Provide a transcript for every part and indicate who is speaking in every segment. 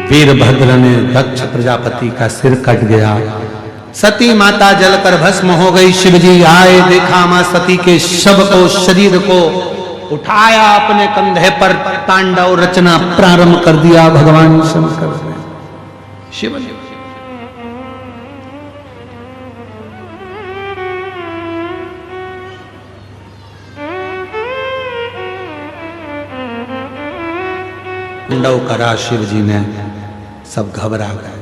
Speaker 1: वीरभद्र ने दक्ष प्रजापति का सिर कट गया। सती माता जलकर भस्म हो गई। शिवजी आए, देखा मां सती के शव को, शरीर को उठाया, अपने कंधे पर तांडव रचना प्रारंभ कर दिया भगवान शंकर ने। शिव तांडव करा। शिव जी ने, सब घबरा गए।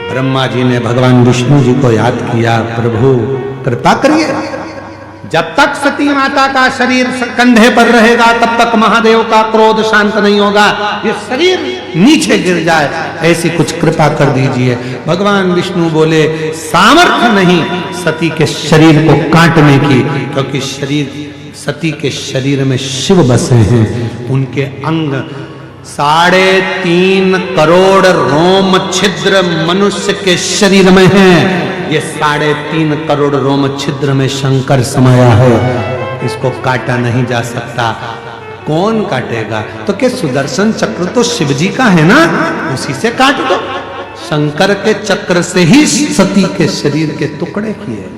Speaker 1: ब्रह्मा जी ने भगवान विष्णु जी को याद किया, प्रभु कृपा करिए, जब तक सती माता का शरीर कंधे पर रहेगा तब तक महादेव का क्रोध शांत नहीं होगा, ये शरीर नीचे गिर जाए, ऐसी कुछ कृपा कर दीजिए। भगवान विष्णु बोले, सामर्थ्य नहीं सती के शरीर को काटने की, क्योंकि सती के शरीर में शिव बसे हैं। उनके अंग 3.5 करोड़ रोम छिद्र मनुष्य के शरीर में हैं। ये 3.5 करोड़ रोम छिद्र में शंकर समाया है, इसको काटा नहीं जा सकता। कौन काटेगा? तो क्या सुदर्शन चक्र तो शिव जी का है ना, उसी से काट दो। शंकर के चक्र से ही सती के शरीर के टुकड़े किए।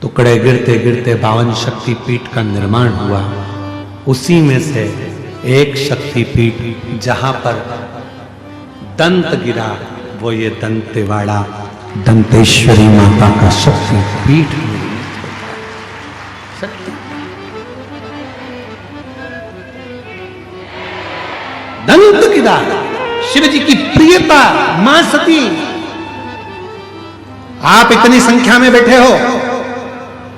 Speaker 1: टुकड़े गिरते गिरते 52 शक्तिपीठ का निर्माण हुआ। उसी में से एक शक्तिपीठ जहां पर दंत गिरा, वो ये दंतेवाड़ा दंतेश्वरी माता का शक्तिपीठ दंत गिरा। शिव जी की प्रियता मां सती, आप इतनी संख्या में बैठे हो,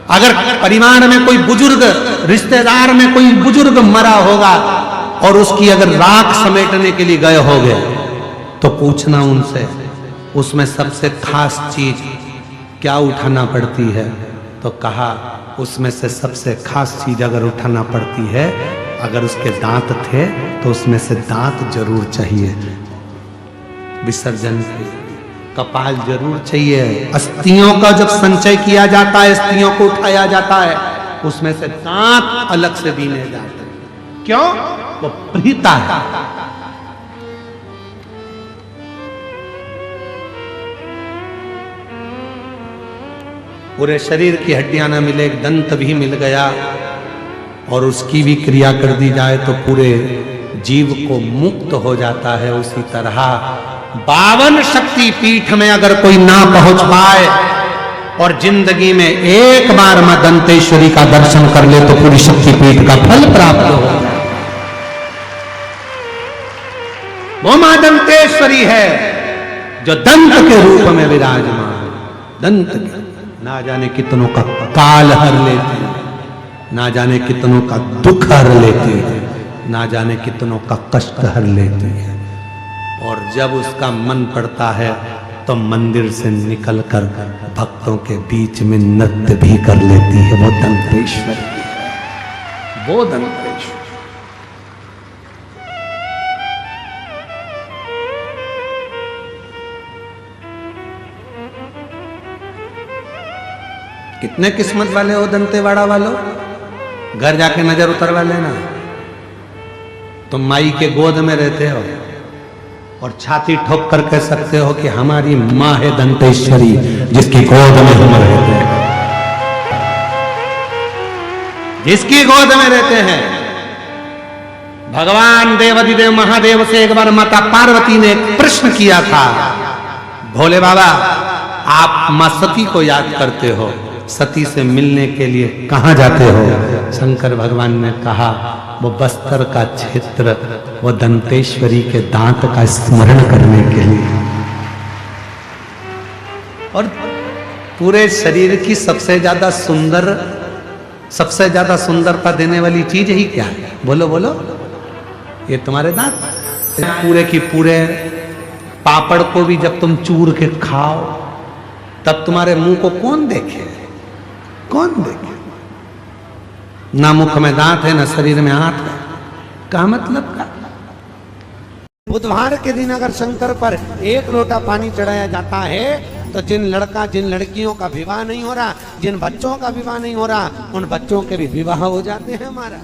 Speaker 1: अगर परिवार में कोई बुजुर्ग, रिश्तेदार में कोई बुजुर्ग मरा होगा और उसकी अगर राख समेटने के लिए गए होगे तो पूछना उनसे, उसमें सबसे खास चीज क्या उठाना पड़ती है? तो कहा उसमें से सबसे खास चीज अगर उठाना पड़ती है, अगर उसके दांत थे तो उसमें से दांत जरूर चाहिए, विसर्जन कपाल जरूर चाहिए। अस्थियों का जब संचय किया जाता है, अस्थियों को उठाया जाता है, उसमें से दांत अलग से बीने जाते हैं। क्यों? वो प्रीता है। पूरे शरीर की हड्डियां न मिले, एक दंत भी मिल गया और उसकी भी क्रिया कर दी जाए तो पूरे जीव को मुक्त हो जाता है। उसी तरह 52 शक्तिपीठ में अगर कोई ना पहुंच पाए और जिंदगी में एक बार मां दंतेश्वरी का दर्शन कर ले तो पूरी शक्तिपीठ का फल प्राप्त हो जाए। वो मां दंतेश्वरी है जो दंत के रूप में विराजमान, दंत के ना जाने कितनों का काल हर लेती है, ना जाने कितनों का दुख हर लेती है, ना जाने कितनों का कष्ट हर लेती है। और जब उसका मन पड़ता है तो मंदिर से निकलकर भक्तों के बीच में नृत्य भी कर लेती है। वो दंतेश्वरी है, वो दंतेश्वरी। कितने किस्मत वाले हो दंतेवाड़ा वालों, घर जाके नजर उतरवा लेना। तुम माई के गोद में रहते हो और छाती ठोक कर कह सकते हो कि हमारी मां है दंतेश्वरी, जिसकी गोद में हम रहते हैं, जिसकी गोद में रहते हैं। भगवान देवाधिदेव महादेव से एक बार माता पार्वती ने एक प्रश्न किया था, भोले बाबा आप मां सती को याद करते हो, सती से मिलने के लिए कहां जाते हो? शंकर भगवान ने कहा वो बस्तर का क्षेत्र, वो दंतेश्वरी के दांत का स्मरण करने के लिए। और पूरे शरीर की सबसे ज्यादा सुंदरता देने वाली चीज ही क्या है? बोलो बोलो। ये तुम्हारे दांत। पूरे की पूरे पापड़ को भी जब तुम चूर के खाओ तब तुम्हारे मुंह को कौन देखे? कौन देखे? ना मुख में दांत है, ना शरीर में हाथ है। क्या मतलब का? बुधवार के दिन अगर शंकर पर 1 लोटा पानी चढ़ाया जाता है तो जिन लड़कियों का विवाह नहीं हो रहा, जिन बच्चों का विवाह नहीं हो रहा, उन बच्चों के भी विवाह हो जाते हैं। हमारा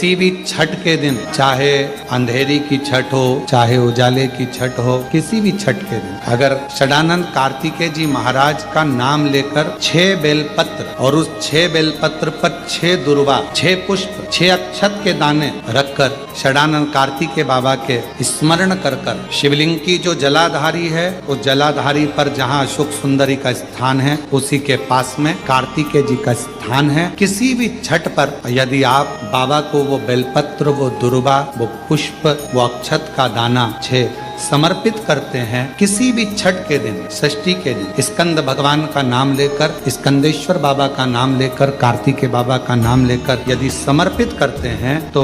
Speaker 1: किसी भी छठ के दिन, चाहे अंधेरी की छठ हो, चाहे उजाले की छठ हो, किसी भी छठ के दिन अगर षडानंद कार्तिकेय जी महाराज का नाम लेकर 6 बेलपत्र और उस 6 बेलपत्र पर 6 दुर्वा, 6 पुष्प, 6 अक्षत के दाने रखकर षडानंद कार्तिकेय बाबा के स्मरण कर कर शिवलिंग की जो जलाधारी है, उस जलाधारी पर जहाँ अशोक सुंदरी का स्थान है, उसी के पास में कार्तिकेय जी का स्थान है। किसी भी छठ पर यदि आप बाबा को वो बेलपत्र, वो दुर्वा, वो पुष्प, वो अक्षत का दाना 6 समर्पित करते हैं, किसी भी छठ के दिन, षष्ठी के दिन स्कंद भगवान का नाम लेकर, स्कंदेश्वर बाबा का नाम लेकर, कार्तिकेय बाबा का नाम लेकर यदि समर्पित करते हैं तो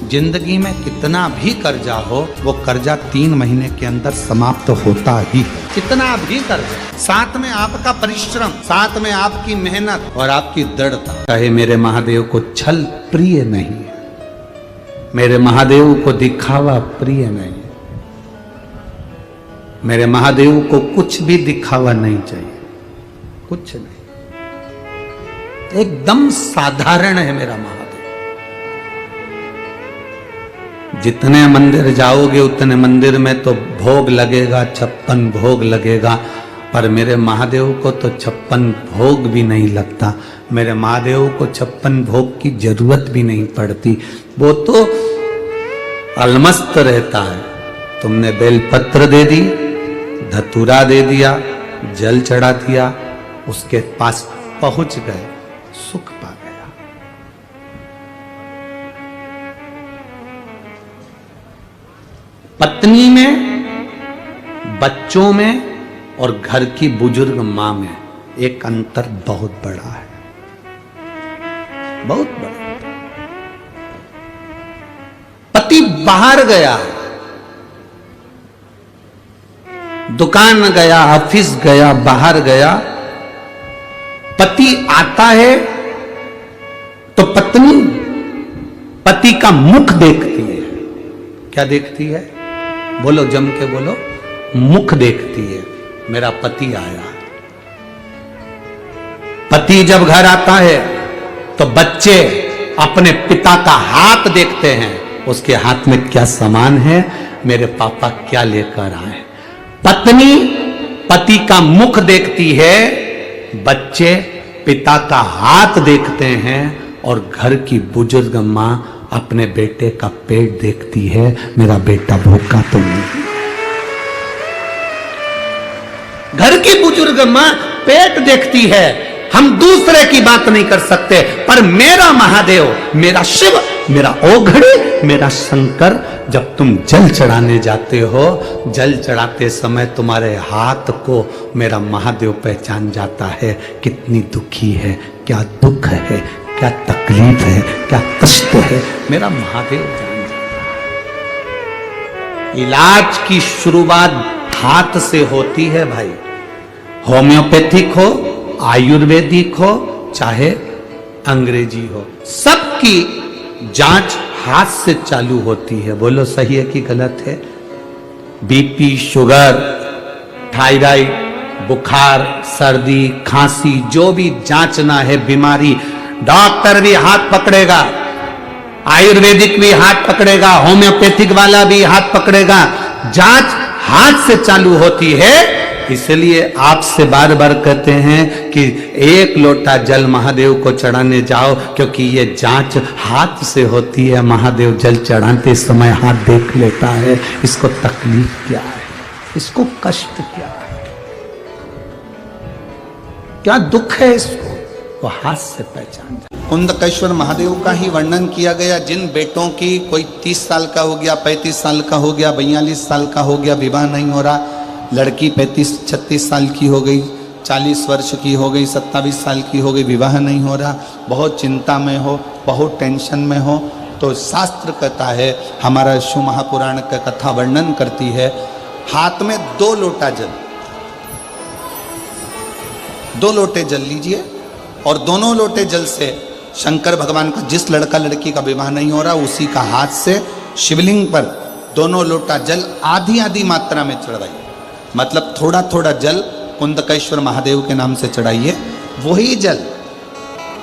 Speaker 1: जिंदगी में कितना भी कर्जा हो, वो कर्जा 3 महीने के अंदर समाप्त होता ही। कितना भी कर्जा, साथ में आपका परिश्रम, साथ में आपकी मेहनत और आपकी दृढ़ता। कहे मेरे महादेव को छल प्रिय नहीं, मेरे महादेव को दिखावा प्रिय नहीं, मेरे महादेव को कुछ भी दिखावा नहीं चाहिए, कुछ नहीं, एकदम साधारण है मेरा महादेव। जितने मंदिर जाओगे उतने मंदिर में तो भोग लगेगा, 56 भोग लगेगा, पर मेरे महादेव को तो 56 भोग भी नहीं लगता। मेरे महादेव को 56 भोग की जरूरत भी नहीं पड़ती, वो तो अलमस्त रहता है। तुमने बेलपत्र दे दी, धतूरा दे दिया, जल चढ़ा दिया, उसके पास पहुंच गए, सुख पा गया। पत्नी में, बच्चों में और घर की बुजुर्ग मां में एक अंतर बहुत बड़ा है, बहुत बड़ा। पति बाहर गया, दुकान गया, ऑफिस गया, बाहर गया, पति आता है तो पत्नी पति का मुख देखती है। क्या देखती है? बोलो, जम के बोलो। मुख देखती है, मेरा पति आया। पति जब घर आता है तो बच्चे अपने पिता का हाथ देखते हैं, उसके हाथ में क्या सामान है, मेरे पापा क्या लेकर आए। पत्नी पति का मुख देखती है, बच्चे पिता का हाथ देखते हैं और घर की बुजुर्ग मां अपने बेटे का पेट देखती है, मेरा बेटा भूखा तो नहीं। घर की बुजुर्ग मां पेट देखती है। हम दूसरे की बात नहीं कर सकते, पर मेरा महादेव, मेरा शिव, मेरा ओघड़े, मेरा शंकर, जब तुम जल चढ़ाने जाते हो, जल चढ़ाते समय तुम्हारे हाथ को मेरा महादेव पहचान जाता है। कितनी दुखी है, क्या दुख है, क्या तकलीफ है, क्या कष्ट है, मेरा महादेव जान जाता है। इलाज की शुरुआत हाथ से होती है भाई। होम्योपैथिक हो, आयुर्वेदिक हो, चाहे अंग्रेजी हो, सबकी जांच हाथ से चालू होती है। बोलो सही है कि गलत है? बीपी, शुगर, थायराइड, बुखार, सर्दी, खांसी, जो भी जांचना है बीमारी, डॉक्टर भी हाथ पकड़ेगा, आयुर्वेदिक भी हाथ पकड़ेगा, होम्योपैथिक वाला भी हाथ पकड़ेगा। जांच हाथ से चालू होती है। इसलिए आपसे बार बार कहते हैं कि 1 लोटा जल महादेव को चढ़ाने जाओ, क्योंकि ये जांच हाथ से होती है। महादेव जल चढ़ाते समय हाथ देख लेता है, इसको तकलीफ क्या है, इसको कष्ट क्या है, क्या दुख है, इसको वो हाथ से पहचान जाए। कुंदकेश्वर महादेव का ही वर्णन किया गया। जिन बेटों की कोई 30 साल का हो गया, 35 साल का हो गया, 42 साल का हो गया, विवाह नहीं हो रहा, लड़की 35-36 साल की हो गई, 40 वर्ष की हो गई, 27 साल की हो गई, विवाह नहीं हो रहा, बहुत चिंता में हो, बहुत टेंशन में हो, तो शास्त्र कहता है, हमारा शिव महापुराण का कथा वर्णन करती है, हाथ में 2 लोटा जल, 2 लोटे जल लीजिए और दोनों लोटे जल से शंकर भगवान का, जिस लड़का लड़की का विवाह नहीं हो रहा, उसी का हाथ से शिवलिंग पर दोनों लोटा जल आधी आधी मात्रा में चढ़ाइए। मतलब थोड़ा थोड़ा जल कुंदकेश्वर महादेव के नाम से चढ़ाइए। वही जल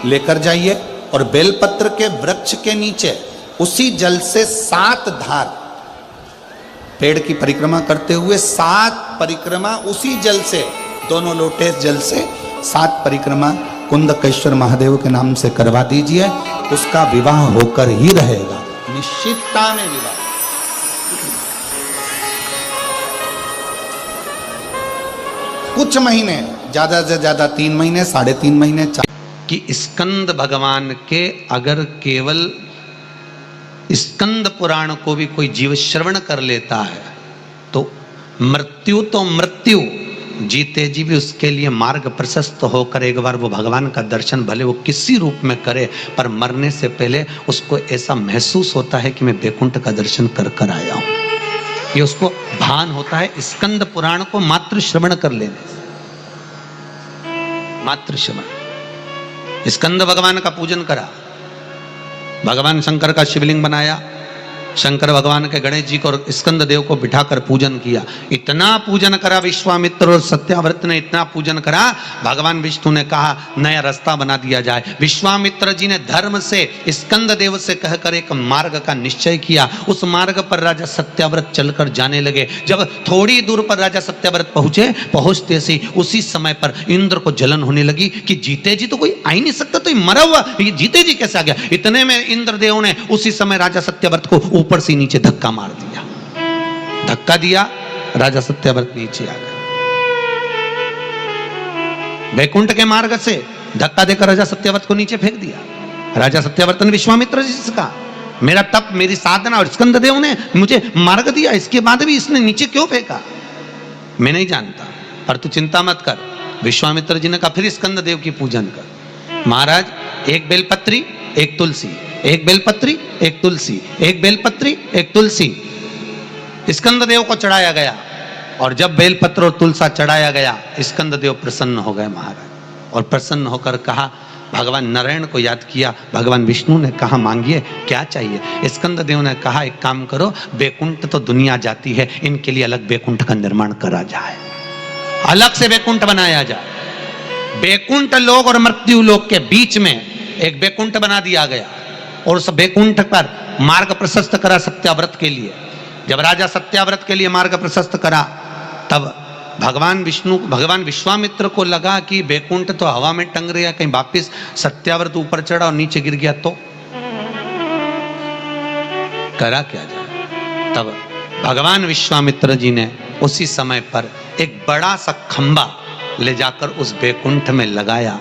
Speaker 1: लेकर जाइए और बेलपत्र के वृक्ष के नीचे उसी जल से 7 धार, पेड़ की परिक्रमा करते हुए 7 परिक्रमा उसी जल से, दोनों लोटे जल से 7 परिक्रमा कुंदकेश्वर महादेव के नाम से करवा दीजिए, उसका विवाह होकर ही रहेगा, निश्चितता में विवाह। कुछ महीने, ज्यादा से ज्यादा 3 महीने, 3.5 महीने, कि स्कंद भगवान के अगर केवल स्कंद पुराण को भी कोई जीव श्रवण कर लेता है तो मृत्यु, जीते जी भी उसके लिए मार्ग प्रशस्त होकर एक बार वो भगवान का दर्शन भले वो किसी रूप में करे, पर मरने से पहले उसको ऐसा महसूस होता है कि मैं वैकुंठ का दर्शन कर कर आया हूं। ये उसको भान होता है स्कंद पुराण को मात्र श्रवण कर लेने से, मात्र श्रवण। स्कंद भगवान का पूजन करा, भगवान शंकर का शिवलिंग बनाया, शंकर भगवान के गणेश जी को और स्कंद देव को बिठाकर पूजन किया। इतना पूजन करा विश्वामित्र और सत्याव्रत ने, इतना पूजन करा, भगवान विष्णु ने कहा नया रास्ता बना दिया जाए। विश्वामित्र जी ने धर्म से स्कंद देव से कहकर एक मार्ग का निश्चय किया। उस मार्ग पर राजा सत्याव्रत चलकर जाने लगे। जब थोड़ी दूर पर राजा सत्याव्रत पहुंचते से उसी समय पर इंद्र को जलन होने लगी कि जीते जी तो कोई आ ही नहीं सकता, तो ये मरा हुआ ये जीते जी कैसे आ गया। इतने में इंद्रदेव ने उसी समय राजा सत्याव्रत को ऊपर से नीचे धक्का मार दिया, धक्का दिया, राजा सत्याव्रत नीचे आ गया। वैकुंठ के मार्ग से धक्का देकर राजा सत्याव्रत को नीचे फेंक दिया। राजा सत्याव्रत ने विश्वामित्र जी से कहा मेरा तप, मेरी साधना और स्कंद देव ने मुझे मार्ग दिया, इसके बाद भी इसने नीचे क्यों फेंका, मैं नहीं जानता, पर तू चिंता मत कर। विश्वामित्र जी ने कहा फिर स्कंद देव की पूजन कर। महाराज एक बेलपत्री एक तुलसी, एक बेलपत्री एक तुलसी, एक बेलपत्री एक तुलसी स्कंद देव को चढ़ाया गया। और जब बेलपत्र और तुलसा चढ़ाया गया, स्कंद देव प्रसन्न हो गए महाराज, और प्रसन्न होकर कहा, भगवान नारायण को याद किया, भगवान विष्णु ने कहा मांगिए क्या चाहिए। स्कंद देव ने कहा एक काम करो, वैकुंठ तो दुनिया जाती है, इनके लिए अलग वैकुंठ का निर्माण करा जाए, अलग से वैकुंठ बनाया जाए। वैकुंठ लोक और मृत्यु लोक के बीच में एक वैकुंठ बना दिया गया और उस वैकुंठ पर मार्ग प्रशस्त करा सत्याव्रत के लिए। जब राजा सत्याव्रत के लिए मार्ग प्रशस्त करा, तब भगवान विश्वामित्र को लगा कि वैकुंठ तो हवा में टंग रहा, कहीं वापिस सत्याव्रत ऊपर चढ़ा और नीचे गिर गया तो करा क्या जाए। तब भगवान विश्वामित्र जी ने उसी समय पर एक बड़ा सा खंबा ले जाकर उस वैकुंठ में लगाया।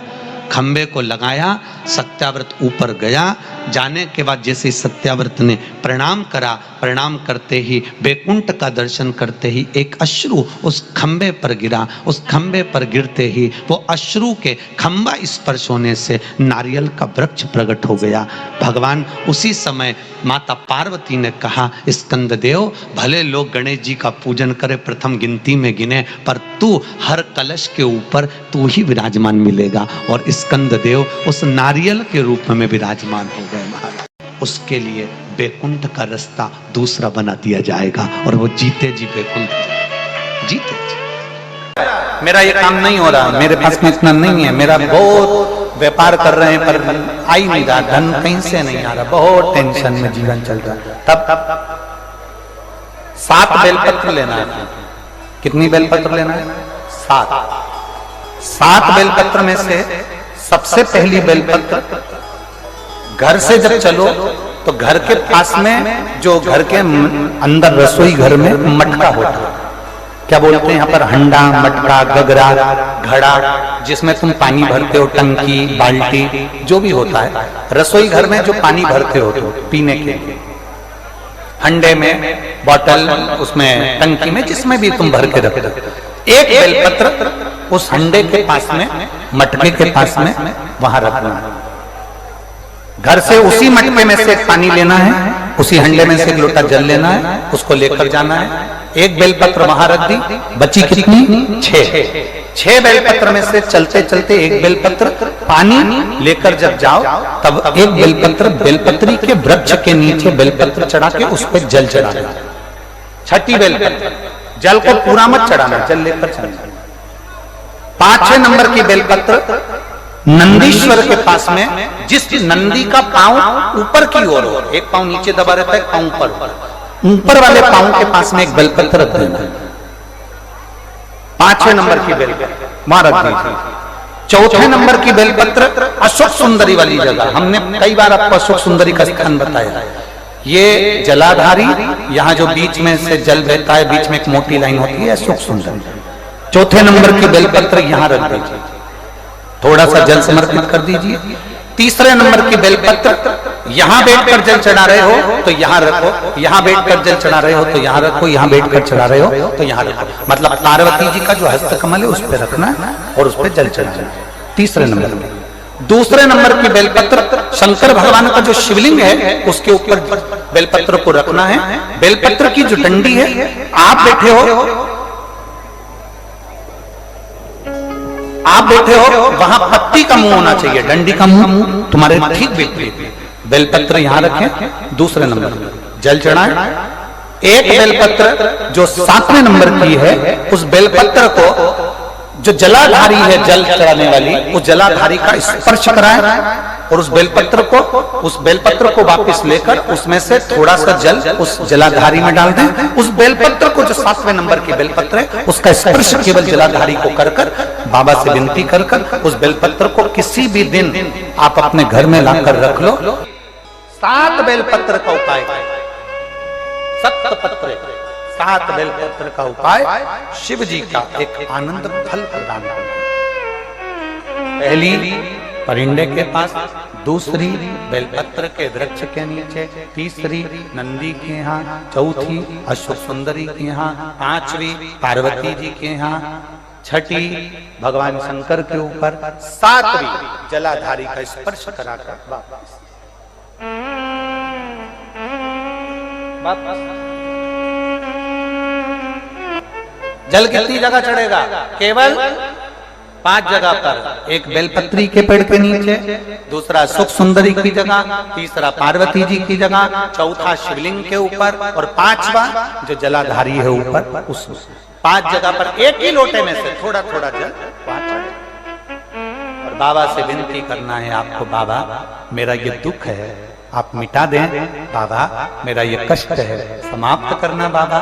Speaker 1: खंबे को लगाया, सत्याव्रत ऊपर गया। जाने के बाद जैसे सत्याव्रत ने प्रणाम करा, प्रणाम करते ही वैकुंठ का दर्शन करते ही एक अश्रु उस खंबे पर गिरा। उस खंबे पर गिरते ही वो अश्रु के खंबा स्पर्श होने से नारियल का वृक्ष प्रकट हो गया। भगवान उसी समय माता पार्वती ने कहा, स्कंद देव भले लोग गणेश जी का पूजन करे, प्रथम गिनती में गिने, पर तू हर कलश के ऊपर तू ही विराजमान मिलेगा। और स्कंद देव उस नारियल के रूप में विराजमान हो गए महाराज। उसके लिए वैकुंठ का रास्ता दूसरा बना दिया जाएगा और वो जीते जी वैकुंठ जीते जी। मेरा ये काम नहीं हो रहा, मेरे पास में इतना नहीं है, मेरा बहुत व्यापार कर रहे हैं पर आ ही नहीं रहा, धन कहीं से नहीं आ रहा, बहुत टेंशन में जीवन चल रहा है। तब 7 बेलपत्र लेना है। कितनी बेलपत्र लेना है? 7 बेलपत्र में से सबसे पहली बेलपत्र, घर से जब चलो तो घर के पास में जो घर के अंदर रसोई घर में मटका होता है, क्या बोलते हैं यहाँ पर, हंडा, मटका, गगरा, घड़ा, जिसमें तुम पानी भरते हो, टंकी, बाल्टी, जो भी होता है रसोई घर में जो पानी भरते हो पीने के, हंडे में, बॉटल, उसमें टंकी में, जिसमें भी तुम भर के रखते हो, एक बेलपत्र उस हंडे के पास में, मटके के पास में वहां रखना है। घर से उसी मटके में से पानी लेना है, उसी हंडे में से एक लोटा जल लेना है, उसको लेकर जाना है। एक बेलपत्र वहां रख दी, बची कितनी? 6 बेलपत्र में से चलते चलते एक बेलपत्र पानी लेकर जब जाओ, तब एक बेलपत्र बेलपत्री के वृक्ष के नीचे बेलपत्र चढ़ा के उस पर जल चढ़ाना। 6ठी बेलपत्र, जल को पूरा मत चढ़ाना, जल लेकर चढ़ाना। 5-6 नंबर की बेलपत्र नंदीश्वर के पास में जिस नंदी का पांव ऊपर की ओर हो, एक पांव नीचे दबा रहता है, पांव ऊपर वाले पांव के पास में एक बेलपत्र रख देना। 5वें नंबर की बेलपत्र वहां रख दीजिए। चौथे नंबर की बेलपत्र अशोक सुंदरी वाली जगह, हमने कई बार आपको अशोक सुंदरी का स्थान बताया। ये जलाधारी, यहाँ जो बीच में से जल बहता है, बीच में एक मोटी लाइन होती है, अशोक सुंदरी। चौथे नंबर की बेलपत्र यहाँ रख दीजिए, थोड़ा सा जल समर्पित कर दीजिए। तीसरे नंबर की बेलपत्र यहाँ बैठकर जल चढ़ा रहे हो तो यहाँ रखो, यहाँ बैठकर जल चढ़ा रहे हो तो यहाँ रखो, यहाँ बैठकर चढ़ा रहे हो तो यहाँ रखो। मतलब पार्वती जी का जो हस्त कमल है उस पर रखना और उस पर जल चढ़ाना। तीसरे नंबर में। दूसरे नंबर की बेलपत्र शंकर भगवान का जो शिवलिंग है उसके ऊपर बेलपत्र को रखना है। बेलपत्र की जो डंडी है, आप बैठे हो वहां पत्ती का मुंह होना चाहिए, डंडी का मुंह तुम्हारे ठीक बैठे। बेलपत्र यहां रखें। दूसरे नंबर जल चढ़ाएं। एक बेलपत्र जो 7वें नंबर की है, उस बेलपत्र को जो जलाधारी है जल चढ़ाने वाली, उस जलाधारी का स्पर्श कराएं और उस बेलपत्र को वापस लेकर उसमें से थोड़ा सा जल उस जलाधारी में डाल दें। उस बेलपत्र को जो 7वें नंबर की बेलपत्र है उसका स्पर्श केवल जलाधारी को कर बाबा से विनती कर उस बेलपत्र को किसी भी दिन आप अपने घर में लाकर रख लो। 7 बेलपत्र का उपाय, 7 बेलपत्र का उपाय शिव जी का एक आनंद फल प्रदान करना। पहली परिंडे के पास, दूसरी बेलपत्र के वृक्ष के नीचे, तीसरी नंदी के यहाँ, चौथी अशोक सुंदरी के यहाँ, 5वीं पार्वती जी के यहाँ, 6ठी भगवान शंकर के ऊपर, 7वीं जलाधारी का स्पर्श कराकर वापस। जल कितनी जगह चढ़ेगा? केवल 5 जगह पर। एक बेलपत्री के पेड़ के नीचे, दूसरा सुख सुंदरी की जगह, तीसरा पार्वती जी की जगह, चौथा शिवलिंग के ऊपर और 5वां जो जलाधारी है ऊपर, उस 5 जगह पर एक ही लोटे में से थोड़ा थोड़ा जल वहां चढ़े और बाबा से विनती करना है आपको, बाबा मेरा ये दुख है आप मिटा दें, बाबा मेरा ये कष्ट है समाप्त करना। बाबा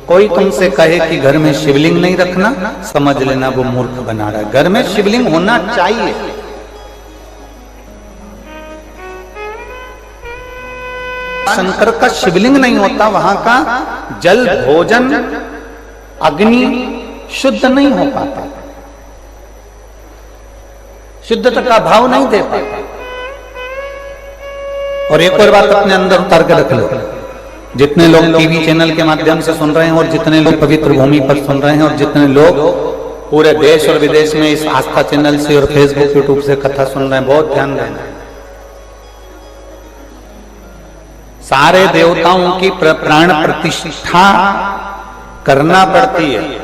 Speaker 1: कोई तुमसे कहे कि घर में शिवलिंग नहीं रखना, समझ लेना वो मूर्ख बना रहा है। घर में शिवलिंग होना चाहिए। शंकर का शिवलिंग नहीं होता, वहां का जल, भोजन, अग्नि शुद्ध नहीं हो पाता, शुद्धता का भाव नहीं दे पाता। और एक और बात अपने अंदर उतार के रख लो, जितने लोग टीवी चैनल के माध्यम से सुन रहे हैं और जितने लोग पवित्र भूमि पर सुन रहे हैं और जितने लोग पूरे देश और विदेश में इस आस्था चैनल से और फेसबुक यूट्यूब से कथा सुन रहे हैं, बहुत ध्यान देना। सारे देवताओं की प्राण प्रतिष्ठा करना पड़ती है।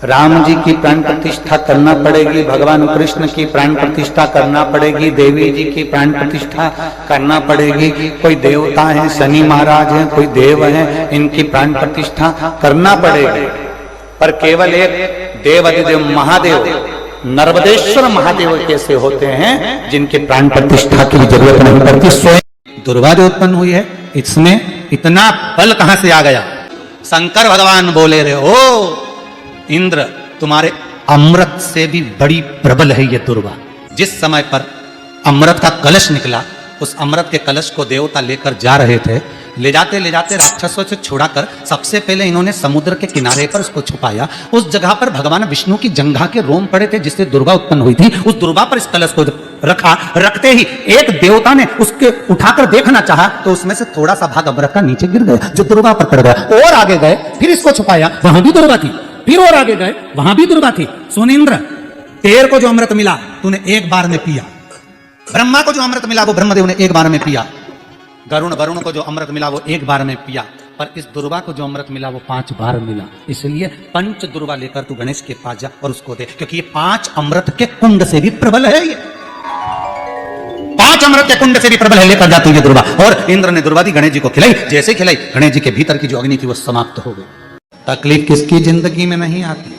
Speaker 1: राम जी की प्राण प्रतिष्ठा करना पड़ेगी, भगवान कृष्ण की प्राण प्रतिष्ठा करना पड़ेगी, देवी जी की प्राण प्रतिष्ठा करना पड़ेगी। कोई देवता है, शनि महाराज हैं, कोई देव हैं, इनकी प्राण प्रतिष्ठा करना पड़ेगी। पर केवल एक देवाधिदेव महादेव, नर्मदेश्वर महादेव कैसे होते हैं जिनके प्राण प्रतिष्ठा की जरूरत नहीं पड़ती। स्वयं दुर्गा जो उत्पन्न हुई है, इसमें इतना बल कहां से आ गया? शंकर भगवान बोले रहे, ओ इंद्र तुम्हारे अमृत से भी बड़ी प्रबल है ये दुर्गा। जिस समय पर अमृत का कलश निकला, उस अमृत के कलश को देवता लेकर जा रहे थे, ले जाते राक्षसों से छुड़ाकर सबसे पहले इन्होंने समुद्र के किनारे पर उसको छुपाया। उस जगह पर भगवान विष्णु की जंघा के रोम पड़े थे जिससे दुर्गा उत्पन्न हुई थी। उस दुर्गा पर इस कलश को रखा, रखते ही एक देवता ने उसके उठाकर देखना चाहा तो उसमें से थोड़ा सा भाग अमृत का नीचे गिर गया जो दुर्गा पर पड़ गया। और आगे गए, फिर इसको छुपाया, वहां भी दुर्गा थी। फिर और आगे गए, वहां भी दुर्गा थी। सुनिंद्र, तेर को जो अमृत मिला तूने एक बार में पिया। ब्रह्मा को जो अमृत मिला वो ब्रह्मदेव ने एक बार में पिया। वरुण को जो अमृत मिला वो एक बार में पिया। पर इस दुर्गा को जो अमृत मिला वो 5 बार मिला। इसलिए पंच दुर्गा लेकर तू गणेश के पास जा और उसको दे, क्योंकि ये 5 अमृत के कुंड से भी प्रबल है। ये 5 अमृत के कुंड से भी प्रबल है, लेकर जाती है दुर्गा। और इंद्र ने दुर्गा दी, गणेश जी को खिलाई। जैसे खिलाई, गणेश जी के भीतर की जो अग्नि थी वो समाप्त हो गई। तकलीफ किसकी जिंदगी में नहीं आती?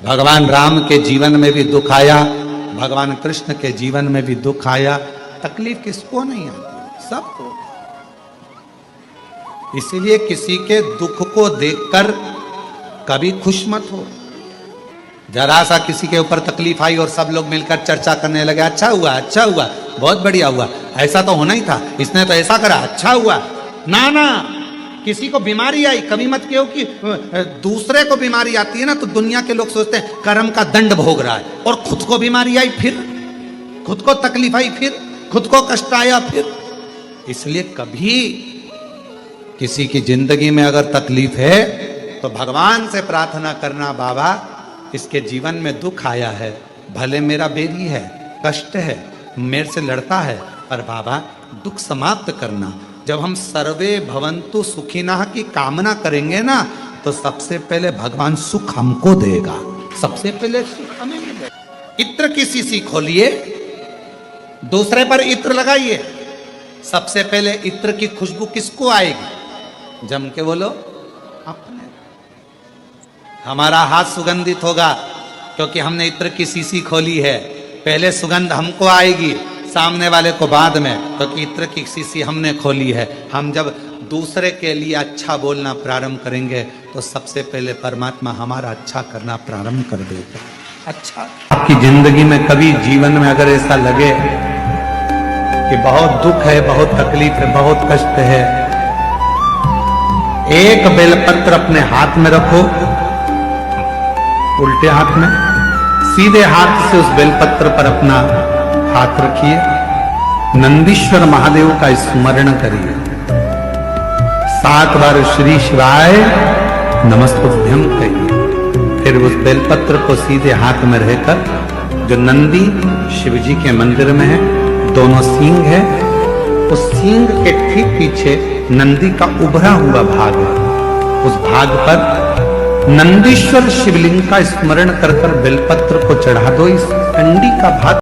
Speaker 1: भगवान राम के जीवन में भी दुख आया, भगवान कृष्ण के जीवन में भी दुख आया। तकलीफ किसको नहीं आती, सबको। इसीलिए किसी के दुख को देखकर कभी खुश मत हो। जरा सा किसी के ऊपर तकलीफ आई और सब लोग मिलकर चर्चा करने लगे, अच्छा हुआ, अच्छा हुआ, बहुत बढ़िया हुआ, ऐसा तो होना ही था, इसने तो ऐसा करा, अच्छा हुआ। ना ना, किसी को बीमारी आई कभी मत कहो कि दूसरे को बीमारी आती है ना तो दुनिया के लोग सोचते हैं कर्म का दंड भोग रहा है, और खुद को बीमारी आई फिर, खुद को तकलीफ आई फिर, खुद को कष्ट आया फिर। इसलिए कभी किसी की जिंदगी में अगर तकलीफ है तो भगवान से प्रार्थना करना, बाबा इसके जीवन में दुख आया है, भले मेरा बेरी है, कष्ट है, मेरे से लड़ता है, पर बाबा दुख समाप्त करना। जब हम सर्वे भवन्तु सुखिनः की कामना करेंगे ना तो सबसे पहले भगवान सुख हमको देगा, सबसे पहले सुख हमें मिलेगा। इत्र की शीशी खोलिए, दूसरे पर इत्र लगाइए, सबसे पहले इत्र की खुशबू किसको आएगी? जम के बोलो, अपने। हमारा हाथ सुगंधित होगा क्योंकि हमने इत्र की शीशी खोली है, पहले सुगंध हमको आएगी, सामने वाले को बाद में, क्योंकि इत्र की शीशी हमने खोली है। हम जब दूसरे के लिए अच्छा बोलना प्रारंभ करेंगे तो सबसे पहले परमात्मा हमारा अच्छा करना प्रारंभ कर देगा। अच्छा, आपकी जिंदगी में कभी जीवन में अगर ऐसा लगे कि बहुत दुख है, बहुत तकलीफ है, बहुत कष्ट है, एक बेलपत्र अपने हाथ में रखो, उल्टे हाथ में, सीधे हाथ से उस बेलपत्र पर अपना हाथ रखिए, नंदीश्वर महादेव का स्मरण करिए, 7 बार श्री शिवाय नमस्तुभ्यं कहिए। फिर उस बेलपत्र को सीधे हाथ में रहकर, जो नंदी शिव जी के मंदिर में है, दोनों सींग है, उस सींग के ठीक पीछे नंदी का उभरा हुआ भाग है, उस भाग पर नंदीश्वर शिवलिंग का स्मरण कर बेलपत्र को चढ़ा दो। इस कंडी का भाग